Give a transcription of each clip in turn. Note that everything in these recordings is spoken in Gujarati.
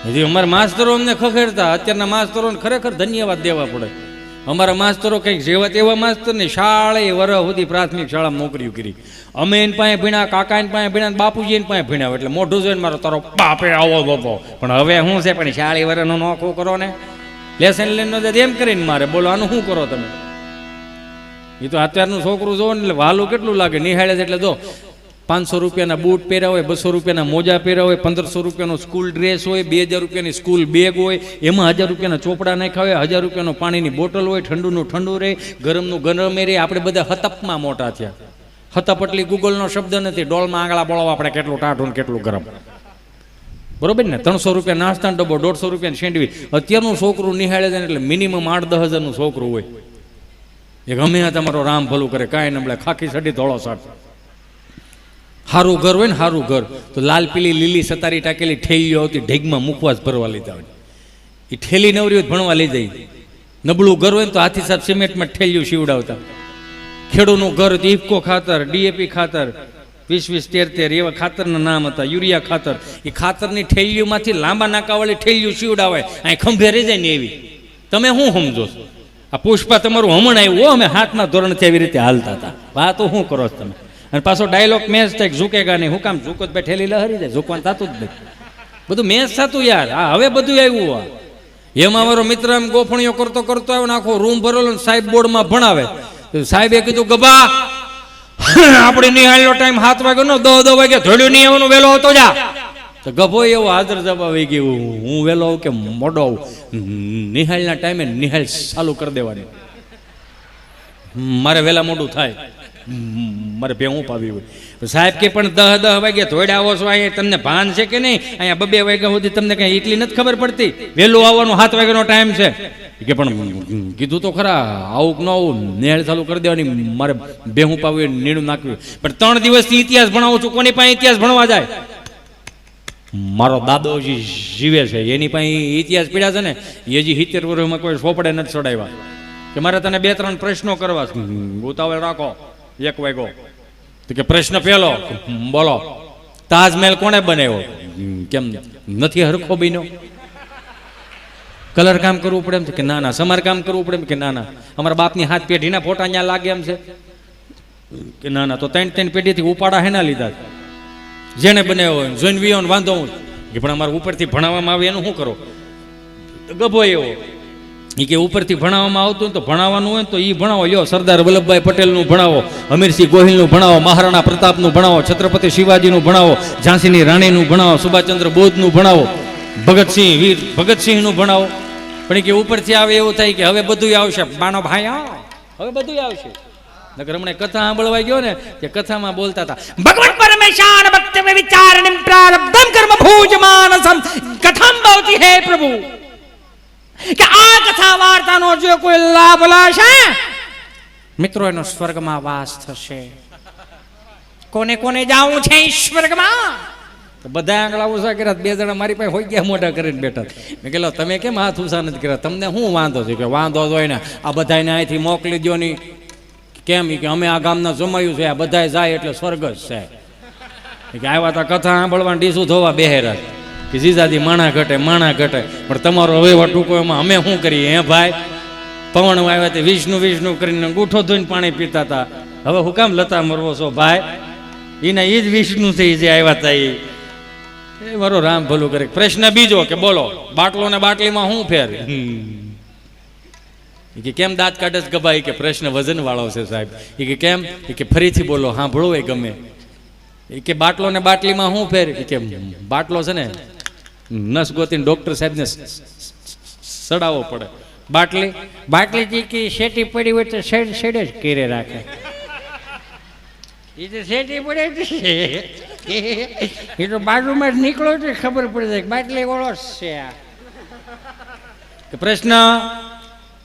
હજી અમારા માસ્તરો અમને ખખેડતા, અત્યારના માસ્તરોને ખરેખર ધન્યવાદ દેવા પડે. અમારા માસ્તરો કંઈક જેવા તેવા માસ્તર ને શાળે વર્ષ સુધી પ્રાથમિક શાળામાં નોકરીઓ કરી. અમે એને પાસે ભણ્યા, કાકા એને પાસે ભણ્યા, બાપુજી એને પાસે ભણ્યા, એટલે મોઢું જોઈને મારો તારો બાપે આવો બાપો. પણ હવે શું છે, પણ શાળી વર્ષનો નોખો કરો ને લેસન લઈને એમ કરીને મારે બોલો આનું શું કરો તમે? એ તો અત્યારનું છોકરું જોવો ને એટલે વાલું કેટલું લાગે. નિહાળે છે એટલે જો 500 રૂપિયાના બૂટ પહેર્યા હોય, 200 રૂપિયાના મોજા પહેર્યા હોય, 1500 રૂપિયાનો સ્કૂલ ડ્રેસ હોય, 2000 રૂપિયાની સ્કૂલ બેગ હોય, એમાં 1000 રૂપિયાના ચોપડા નાખ્યા હોય, 1000 રૂપિયાનો પાણીની બોટલ હોય, ઠંડુનું ઠંડુ રહે, ગરમનું ગરમ રહે. આપણે બધા હતપમાં મોટા થયા. હતપ એટલે ગૂગલનો શબ્દ નથી. ડોલમાં આંગળા બોળવા આપણે કેટલું ટાઢું કેટલું ગરમ, બરોબર ને? 300 રૂપિયા નાસ્તાનો ડબ્બો, 150 રૂપિયાની સેન્ડવીચ. અત્યારનું છોકરું નિહાળે છે એટલે મિનિમમ 8-10 હજારનું છોકરું હોય. એ ગમે તમારો રામ ભલું કરે, કાંઈ નબળે, ખાખી સડી ધોળો શર્ટ. સારું ઘર હોય ને, સારું ઘર તો લાલ પીલી લીલી સતારી ટાકેલી ઠેલીઓ આવતી, ઢેગમાં મૂકવા જ ભરવા લીધા હોય. એ ઠેલી નવરી ભણવા લઈ જાય. નબળું ઘર હોય ને તો હાથી સાહેબ સિમેન્ટમાં ઠેલીઓ સીવડાવતા. ખેડૂતનું ઘર ઇફકો ખાતર, ડીએપી ખાતર, 20-20-13 એવા ખાતરના નામ હતા, યુરિયા ખાતર. એ ખાતરની ઠેલીઓમાંથી લાંબા નાકાવાળી ઠેલીઓ સીવડાવે, અહીં ખંભે રહી જાય ને એવી. તમે શું સમજો છો? આ પુષ્પા તમારું હમણાં આવ્યું, અમે 7મા ધોરણથી આવી રીતે હાલતા હતા. વાતો શું કરો છો તમે? અને પાછો ડાયલોગ મેચ થાય, ઝૂકેગા નહીં. હું કામ ઝૂકો જ ઠેલી લહરી જાય, ઝૂકવાનું થતું જ નહીં. બધું મેચ થતું યાર. હા હવે બધું આવ્યું. એમાં મારો મિત્ર એમ ગોફણીઓ કરતો કરતો આવ્યો ને આખો રૂમ ભરેલો ને સાહેબ બોર્ડમાં ભણાવે. સાહેબે કીધું ગબા આપણે નિહાળનો ટાઈમ 7 વાગ્યો નો 10 વાગે ધોડ્યું નહીં આવવાનું, વહેલો આવતો જા. તો ગભો એવો હાજર જવાબ આવી ગયો, હું વહેલો આવું કે મોડો આવું? નિહાળના ટાઈમે નિહાળ ચાલુ કરી દેવાની. મારે વહેલા મોડું થાય, મારે ભેહું પાવી હોય. સાહેબ કે પણ 10 વાગે ધોડ્યા આવો છો, અહીંયા તમને ભાન છે કે નહીં? અહીંયા 2 વાગ્યા સુધી તમને કઈ એટલી નથી ખબર પડતી? વહેલું આવવાનું 7 વાગ્યાનો ટાઈમ છે કે પણ કીધું તો ખરા, આવું કે ન આવું નિહાળ ચાલુ કરી દેવાની. મારે ભેહું પાવી, નીણું નાખ્યું. પણ 3 દિવસથી ઇતિહાસ ભણાવું છું. કોની પાસે ઇતિહાસ ભણવા જાય? મારો દાદોજી જીવે છે, એની પાસે ઇતિહાસ પીડ્યા છે ને. એ હજી 70 વર્ષમાં કોઈ સોપડે નથી ચડાવ્યા. કે મારે તને 2-3 પ્રશ્નો કરવા, ઉતાવળ રાખો. 1 વાગ્યો તો કે પ્રશ્ન પહેલો, બોલો તાજમહેલ કોણે બનાવ્યો? કેમ નથી હરખો બન્યો? કલર કામ કરવું પડે એમ છે કે ના ના? સમાર કામ કરવું પડે એમ કે ના ના? અમારા બાપની 7 પેઢીના ફોટા અહીંયા લાગે એમ છે કે ના ના? તો 3 પેઢીથી ઉપાડા હેના લીધા? જેને બનાવ્યો જોઈને વિયો વાંધો હું કે પણ અમારે ઉપરથી ભણાવવામાં આવે એનું શું કરો? ગભો એવો એ કે ઉપરથી ભણાવવામાં આવતું તો ભણાવવાનું હોય તો એ ભણાવો. લ્યો સરદાર વલ્લભભાઈ પટેલનું ભણાવો, અમીરસિંહ ગોહિલનું ભણાવો, મહારાણા પ્રતાપનું ભણાવો, છત્રપતિ શિવાજીનું ભણાવો, ઝાંસીની રાણીનું ભણાવો, સુભાષચંદ્ર બોઝનું ભણાવો, ભગતસિંહ વીર ભગતસિંહનું ભણાવો. પણ કે ઉપરથી આવે એવું થાય કે હવે બધું આવશે, બાનો ભાઈ હવે બધું આવશે. નકર હમણાં કથા સાંભળવા ગયો ને, કે કથામાં બોલતા હતા ભગવાન પરમેશાન ભક્તિ મે વિચારણિ પ્રારબ્ધમ કર્મ ભોજમાનસમ કથામ ભવતિ હે પ્રભુ. કે આ કથા વાર્તાનો જો કોઈ લાભ લાશે મિત્રો, એનો સ્વર્ગમાં વાસ થશે. કોને કોને જાવું છે સ્વર્ગમાં? તો બધા આંગળા ઉષા કર્યા. 2 જણા મારી પાસે હોઈ ગયા, મોઢા કરીને બેઠા. મેં કહેલો તમે કેમ હાથ ઉષા નથી કર્યા? તમને શું વાંધો છે? કે વાંધો જ હોય ને, આ બધાને અહીંથી મોકલી દો ની. કેમ? કે અમે આ ગામના જમાયું છે, આ બધા જાય એટલે સ્વર્ગ જ છે. કે આવ્યા તા કથા સાંભળવા, ડીસું ધોવા બેહેરા કે જીજાજી માણા ઘટે માણા ઘટે. પણ તમારો વહીવટ ટૂંકો, એમાં અમે શું કરીએ? હે ભાઈ, પવન આવ્યા તે વિષ્ણુ વિષ્ણુ કરીને ગૂઠો ધોઈને પાણી પીતા હતા. હવે હું કામ લતા મરવો છો ભાઈ? એના એ જ વિષ્ણુ છે જે આવ્યા હતા. એ મારો રામ ભલું કરે. પ્રશ્ન બીજો કે બોલો બાટલો ને બાટલીમાં શું ફેર? કે કેમ દાંત કાઢે છે ગભાઈ? કે પ્રશ્ન વજન વાળો છે સાહેબ. એ કે કેમ? કે ફરીથી બોલો, સાંભળો એ ગમે. એ કે બાટલો ને બાટલીમાં શું ફેર? કે બાટલો છે ને નસ ગોતીને ડોક્ટર સાહેબને સડાવવો પડે. બાટલી બાટલી કે શેટી પડી હોય તો શેડ શેડ જ કેરે રાખે. એ તો શેટી પડે એ તો બાજુમાં જ નીકળો તો ખબર પડી જાય બાટલી વાળો છે. પ્રશ્ન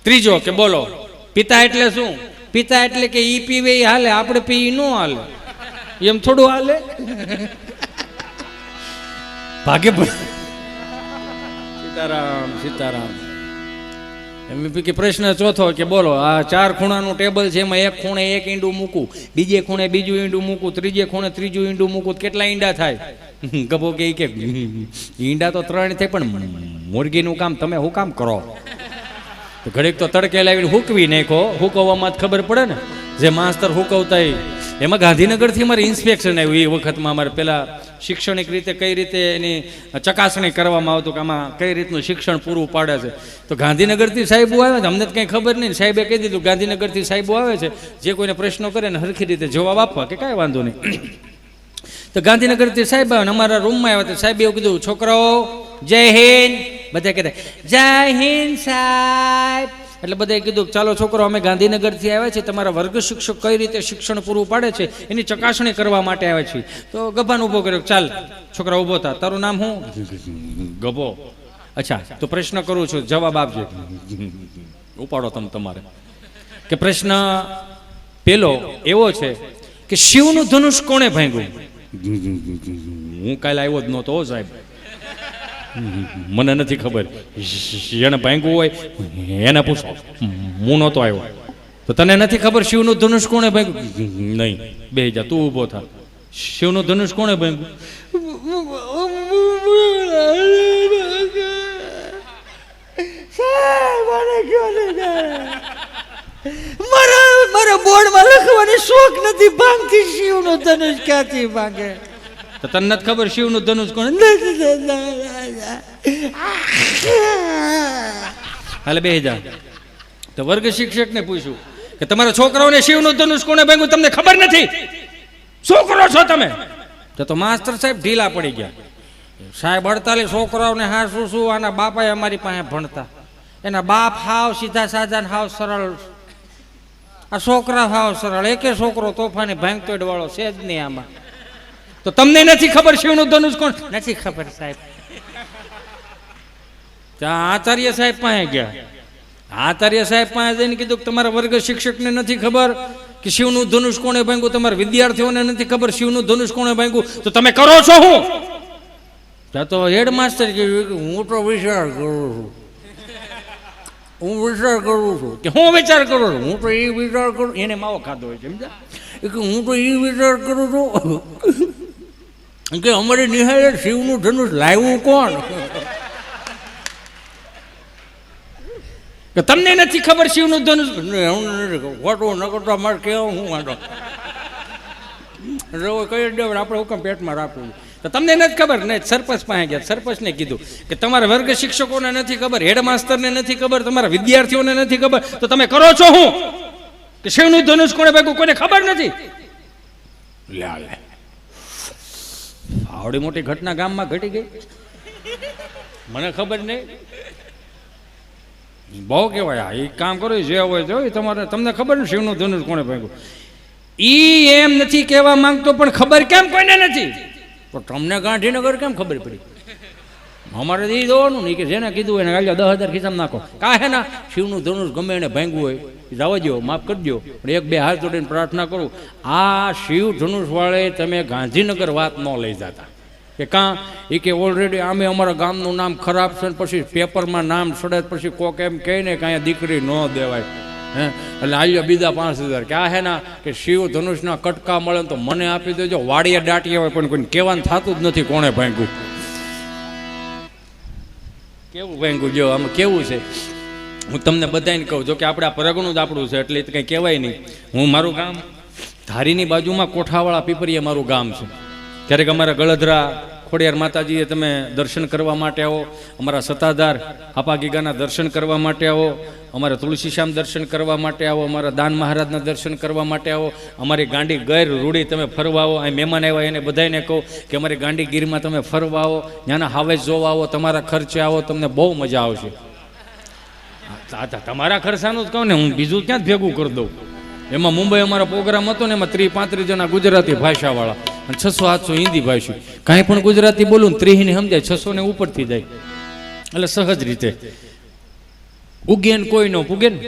ત્રીજો કે બોલો પિતા એટલે શું? પિતા એટલે કે ઈ પીવે એ હાલે, આપણે પી ન હાલે. એમ થોડું હાલે? ભાગ્ય સીતારામ સીતારામ. કે પ્રશ્ન ચોથો કે બોલો આ 4 ખૂણાનું ટેબલ છે, એમાં એક ખૂણે એક ઈંડું મૂકું, બીજે ખૂણે બીજું ઈંડું મૂકું, ત્રીજે ખૂણે ત્રીજું ઈંડું મૂકું, કેટલા ઈંડા થાય? ગભો કે ઈંડા તો 3 થાય, પણ મુરગીનું કામ તમે શું કામ કરો? તો ઘડીક તો તડકે લાવીને હૂકવી નાખો, હૂકવવામાં જ ખબર પડે ને. જે માસ્તર હૂકવતા એમાં ગાંધીનગરથી અમારે ઇન્સ્પેક્શન આવ્યું. એ વખતમાં અમારે પેલા શૈક્ષણિક રીતે કઈ રીતે એની ચકાસણી કરવામાં આવતું કે આમાં કઈ રીતનું શિક્ષણ પૂરું પાડે છે. તો ગાંધીનગરથી સાહેબો આવે છે, અમને તો કંઈ ખબર નહીં. સાહેબે કહી દીધું ગાંધીનગરથી સાહેબો આવે છે, જે કોઈને પ્રશ્નો કરે ને સરખી રીતે જવાબ આપવા, કે કાંઈ વાંધો નહીં. તો ગાંધીનગરથી સાહેબ આવે ને અમારા રૂમમાં આવ્યા. તો સાહેબે એવું કીધું, છોકરાઓ જય હિન્દ. બધા કહેતા જય હિન્દ સાહેબ. એટલે બધાએ કીધું ચાલો છોકરો અમે ગાંધીનગરથી આવ્યા છીએ, તમારા વર્ગ શિક્ષક કઈ રીતે શિક્ષણ પૂરું પાડે છે એની ચકાસણી કરવા માટે આવ્યા છીએ. તો ગભાને ઊભો કર્યો. ચાલ છોકરા ઊભો થા. તારું નામ શું? ગભો. અચ્છા તો પ્રશ્ન કરું છું, જવાબ આપજો. ઉપાડો તમે તમારે. કે પ્રશ્ન પેલો એવો છે કે શિવનું ધનુષ કોણે ભાંગ્યું? હું કાલે આવ્યો જ નહોતો સાહેબ, મને નથી ખબર. એને ભાંગ્યું હોય એને પૂછો, હું નહોતો આવ્યો. તો તને નથી ખબર શિવનું ધનુષ કોણે ભાંગ્યું? નહીં. બે જા, તું ઊભો થા. શિવનું ધનુષ કોણે ભાંગ્યું? મારા બોર્ડમાં લખવાની શોખ નથી ભાંગતી. શિવનું ધનુષ ક્યાંથી ભાંગે? તો તને નથી ખબર શિવનું ધનુષ કોણ? હાલે બે જા. તો વર્ગ શિક્ષકને પૂછ્યું કે તમારા છોકરાઓને શિવનું ધનુષ કોણે ભાંગ્યું તમને ખબર નથી? શું કરો છો તમે? તો માસ્ટર સાહેબ ઢીલા પડી ગયા. સાહેબ 48 છોકરાઓને હા શું શું આના બાપાએ અમારી પાસે ભણતા. એના બાપ હાવ સીધા સાધા હાવ સરળ, આ છોકરા હાવ સરળ. એકે છોકરો તોફાની ભાંગતોડ વાળો છે જ નહીં આમાં. તો તમને નથી ખબર શિવનું ધનુષ કોણ? નથી ખબર સાહેબ. ત્યાં આચાર્ય સાહેબ પાસે ગયા. આચાર્ય સાહેબ પાસે જઈને કીધું કે તમારા વર્ગ શિક્ષકને નથી ખબર કે શિવનું ધનુષ કોણે ભાંગ્યું, તમારા વિદ્યાર્થીઓને નથી ખબર શિવનું ધનુષ કોણે ભાંગ્યું, તો તમે કરો છો શું? ત્યાં તો હેડમાસ્ટર કીધું હું તો વિચાર કરું છું. હું વિચાર કરું છું. કે હું વિચાર કરું છું? હું તો એ વિચાર કરું. એને માવો ખાધો હોય છે સમજા. કે હું તો એ વિચાર કરું છું કે અમારી નિહાળે શિવનું ધનુષ લાવ્યું કોણ? કે તમને નથી ખબર શિવનું ધનુષ? ખોટું ન કરતો મારે કેવું હું વાંધો કઈ દેવ આપણે હુકમ પેટમાં રાખવું. તો તમને નથી ખબર ને? સરપંચ પાસે ગયા. સરપંચને કીધું કે તમારા વર્ગ શિક્ષકોને નથી ખબર, હેડમાસ્ટરને નથી ખબર, તમારા વિદ્યાર્થીઓને નથી ખબર, તો તમે કરો છો શું? કે શિવનું ધનુષ કોણે ભાગ્યું કોઈને ખબર નથી? લે આવડી મોટી ઘટના ગામમાં ઘટી ગઈ, મને ખબર નહીં. બહુ કહેવાય એ કામ કરો જે હોય જો તમારે તમને ખબર ને શિવનું ધનુષ કોણે ભાંગ્યું. ઈ એમ નથી કહેવા માંગતો પણ ખબર કેમ કોઈને નથી? પણ તમને ગાંધીનગર કેમ ખબર પડી? અમારે તો એ જોવાનું નહીં કે જેને કીધું એને ગાલ્યો 10,000 ખિસ્સામાં નાખો. કાહે ના શિવનું ધનુષ ગમે એને ભાંગ્યું હોય જવા દો, માફ કરી દો, પણ 1-2 હાથ જોડીને પ્રાર્થના કરું આ શિવ ધનુષ વાળે તમે ગાંધીનગર વાત ન લઈ જતા. કે કાં એ કે ઓલરેડી આમે અમારા ગામનું નામ ખરાબ છે, પછી પેપરમાં નામ સડે, પછી કોક એમ કહે ને કે અહીંયા દીકરી ન દેવાય. હે એટલે આવ્યો બીજા 5,000 કે આ હે ના કે શિવ ધનુષના કટકા મળે તો મને આપી દેજો. વાડિયા દાટિયા હોય પણ કોઈને કહેવાનું થતું જ નથી કોણે ભાંગ્યું. કેવું ભાંગ્યું જો આમાં કેવું છે હું તમને બધાને કહું. જો કે આપણે આ પરગણું જ આપણું છે એટલે કંઈ કહેવાય નહીં. હું મારું ગામ ધારીની બાજુમાં કોઠાવાળા પીપરીએ મારું ગામ છે. ક્યારેક અમારા ગળધરા ખોડિયાર માતાજીએ તમે દર્શન કરવા માટે આવો, અમારા સત્તાધાર આપા ગીગાના દર્શન કરવા માટે આવો, અમારા તુલસીશ્યામ દર્શન કરવા માટે આવો, અમારા દાન મહારાજના દર્શન કરવા માટે આવો, અમારી ગાંડી ગેર રૂડી તમે ફરવા આવો. અહીં મહેમાન આવ્યા એને બધાને કહો કે અમારી ગાંડી ગીરમાં તમે ફરવા આવો, ત્યાંના હાવેસ જોવા આવો, તમારા ખર્ચે આવો, તમને બહુ મજા આવશે. તમારા ખર્ચાનું જ કહું ને, હું બીજું ક્યાં જ ભેગું કરી દઉં. એમાં મુંબઈ અમારો પ્રોગ્રામ હતો ને, એમાં 30-35 જણા ગુજરાતી ભાષાવાળા અને 600-700 હિન્દી ભાષી. કાંઈ પણ ગુજરાતી બોલું 30 ને સમજાય, 600 ને ઉપરથી જાય. એટલે સહજ રીતે ઉગે ને કોઈ ન પૂગે ને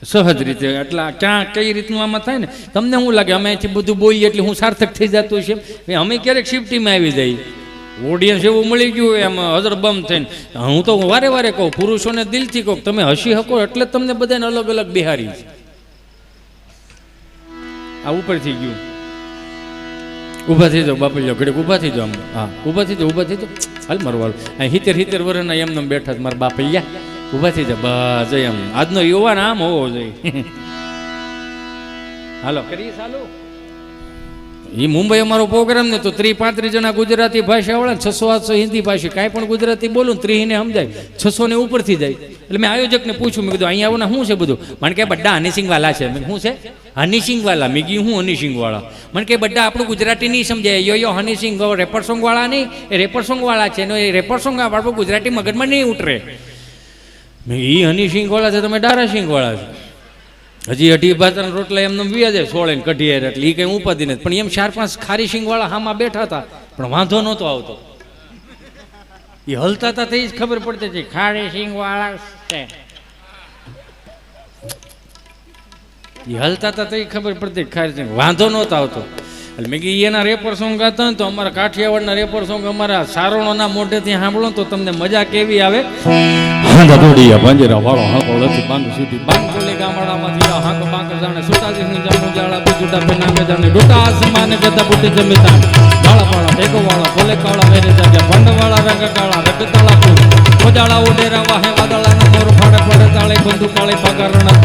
સહજ રીતે. એટલે ક્યાં કઈ રીતનું આમાં થાય ને તમને શું લાગે અમે અહીંથી બધું બોલીએ એટલે હું સાર્થક થઈ જતું છે? અમે ક્યારેક શિફ્ટીમાં આવી જાય ઓડિયન્સ એવું મળી ગયું એમ હજરબમ થઈને. હું તો વારે વારે કહું, પુરુષોને દિલથી કહું, તમે હસી શકો એટલે જ તમને બધાને અલગ અલગ બિહારી છે. આ ઉપર થઈ ગયું. ઊભા થઈ જાઓ બાપલિયો, ઘડીક ઊભા થઈ જાઓ. હા ઊભા થઈ જાઓ, ઊભા થઈ જાઓ. હાલ મારું વાળું અહીં 70 વર્ષના એમને બેઠા મારા બાપલિયા. ઊભા થઈ જાઓ બસ એમ. આજનો યુવાન આમ હોવો જોઈએ. હાલો કરીએ ચાલુ. એ મુંબઈ અમારો પ્રોગ્રામ ને તો 30-35 જણા ગુજરાતી ભાષા વાળા, 600-800 હિન્દી ભાષી. કાંઈ પણ ગુજરાતી બોલું 30 ને સમજાય, 600 ને ઉપરથી જાય. એટલે મેં આયોજકને પૂછ્યું, મેં કીધું અહીંયા આવો ને શું છે બધું? મને કે બધા હનીસિંગ વાલા છે. મેં શું છે? હનીસિંગ વાલા. મેં કીધું હું હનીસિંગ વાળા? મને કે બધા આપણું ગુજરાતી નહીં સમજાય. યો હનીસિંગ રેપર સોંગ વાળા નહીં, એ રેપર સોંગ વાળા છે ને, એ રેપર સોંગ આપણું ગુજરાતી મગજમાં નહીં ઉતરે. મેં એ હનીસિંગ વાળા છે, તમે ડારાસિંગ વાળા છે. હજી 18 ભાતના રોટલા એમને વ્યા જાય સોળે કઢીએ એટલે એ કંઈ ઉપાધિ નથી. પણ એમ 4-5 ખારી સિંગ વાળા હામાં બેઠા હતા, પણ વાંધો નહોતો આવતો. એ હલતા હતા તે જ ખબર પડતી હતી ખારી સિંગ વાળા છે. એ હલતા હતા તે ખબર પડતી ખારી સિંગ, વાંધો નહોતો આવતો. એટલે મેં કીધું એના રેપર સોંગ ગાતા ને તો અમારા કાઠિયાવાડના રેપર સોંગ અમારા સારોણોના મોઢેથી સાંભળો તો તમને મજા કેવી આવે. હાંધોડિયા પાંજરા વાળો હાંકો લથી બાંગ સુધી બાંગ બોલે ગામડામાંથી હાંક બાંક જાણે સુતાજી ની જાણું જાળા બુજુટા પેનામે જાણે ડોટા આસમાને ગદા બુટી જમીતા જાળા પાળા ટેકો વાળા ભોલે કાળા મેરે જાગ્યા ભંડ વાળા રંગ કાળા રગતાળા ફૂલ મોજાળા ઉડેરા વાહે વાદળાના મોર ફાડે ફાડે તાળે બંધુ કાળે પગારણા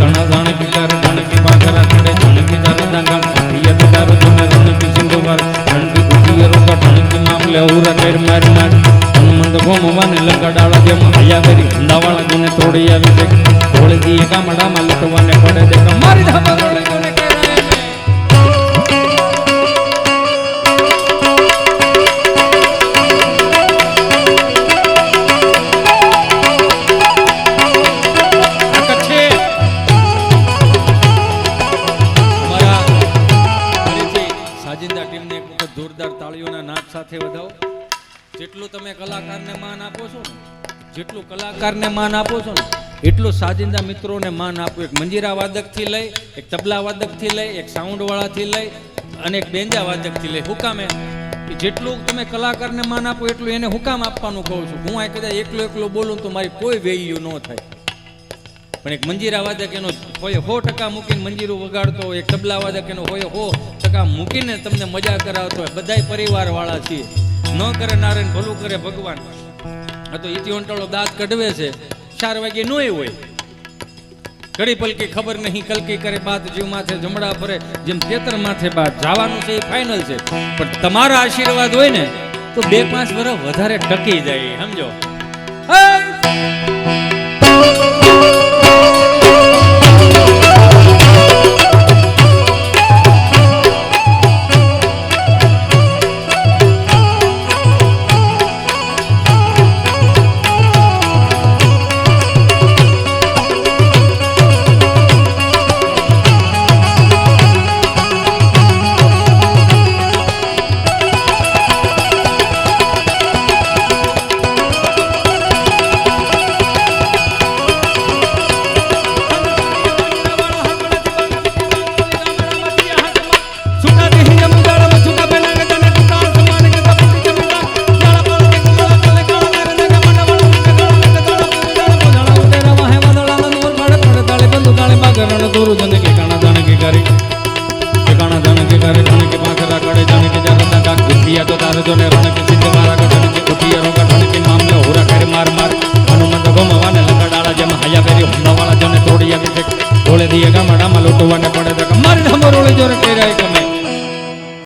ઘણા જાણે પિલાર જાણે કે બાગરા ચડે જાણે કે જારે દાંગા પિયા પિલાર જાણે રણે કે સિંધુવાર રણકી ગુટીએ રોકા ઢણકી મામલે ઉરા કેર માર માર મંદ ગોમવાને લંગડાળા જેમ હયા કરી ધંધાવાળા જેને તોડી આવી છે ઘોળેથી ગામડામાં લટવાને પડે દે મારી ધાબા રોડે કોને કહેવાય સાજિંદા ટીમને એક વખત જોરદાર તાળીઓના નાદ સાથે વધાવો. જેટલું તમે કલાકારને માન આપો છો ને, જેટલું કલાકારને માન આપો છો ને એટલું સાજિંદા મિત્રોને માન આપો. એક મંજીરા વાદકથી લઈ, એક તબલા વાદકથી લઈ, એક સાઉન્ડ વાળાથી લઈ અને એક બેંજા વાદકથી લઈ. હુકામે જેટલું તમે કલાકારને માન આપો એટલું એને હુકામ આપવાનું કહું છું. હું આ કદાચ એકલો બોલું તો મારી કોઈ વેલ્યુ ન થાય, પણ એક મંજીરા વાદક એનો હોય 100% મૂકીને મંજીરું વગાડતો હોય, એક તબલા વાદક એનો હોય 100% મૂકીને તમને મજા કરાવતો હોય. બધાય પરિવાર વાળા છીએ. ન કરે નારાયણ ભલું કરે ભગવાન. આ તો ઈથી ઓંટાળો દાંત કઢવે છે, 4 વાગે નોય હોય. ઘડી પલકી ખબર નહીં કલકી કરે બાત જીવ માથે જમડા ફરે જેમ તેતર માથે બાત જવાનું છે એ ફાઇનલ છે. પણ તમારા આશીર્વાદ હોય ને તો 2-5 વર્ષ વધારે ટકી જાય. સમજો.